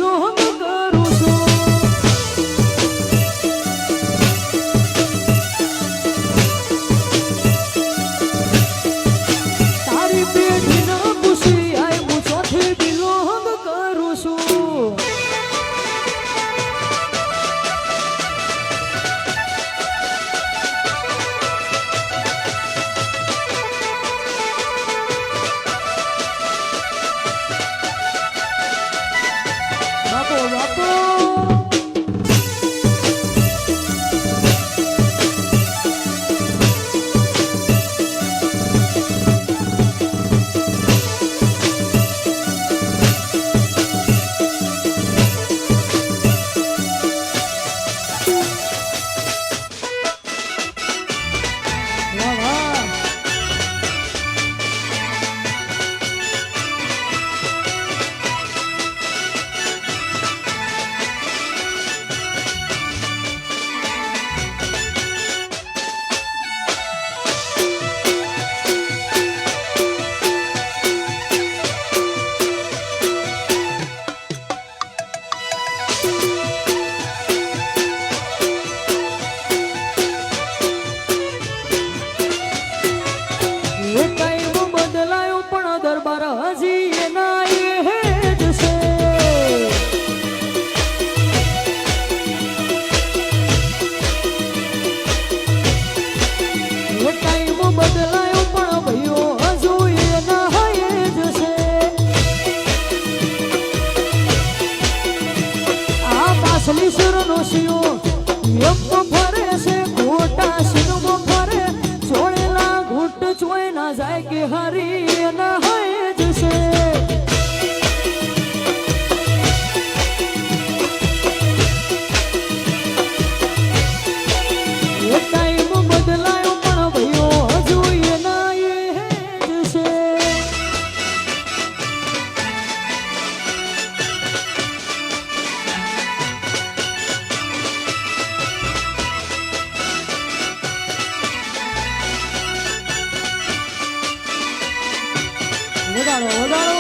Belong કરું છું. તારી પેઢીના ખુશી આય હું ચોથી બિલોંગ કરું છું. બાપો બાપો વાહ વાહ એ ટાઈમ બદલાયો પણ દરબાર હજી એના એ જ છે. એ ટાઈમ બદલાયો પણ ભાઈઓ હજુ એના એ જ છે. આ પાછલી સુરનો શિયો એમ તો ફરે છે ખોટા સિનેમો ફરે છોડેલા ઘૂંટ ચોય ના જાય કે હરી એના હોય જ છે. એ ટાઈમ બદલાયો પણ ભાઈઓ હજુ એના એ જ છે. વગાડો વગાડો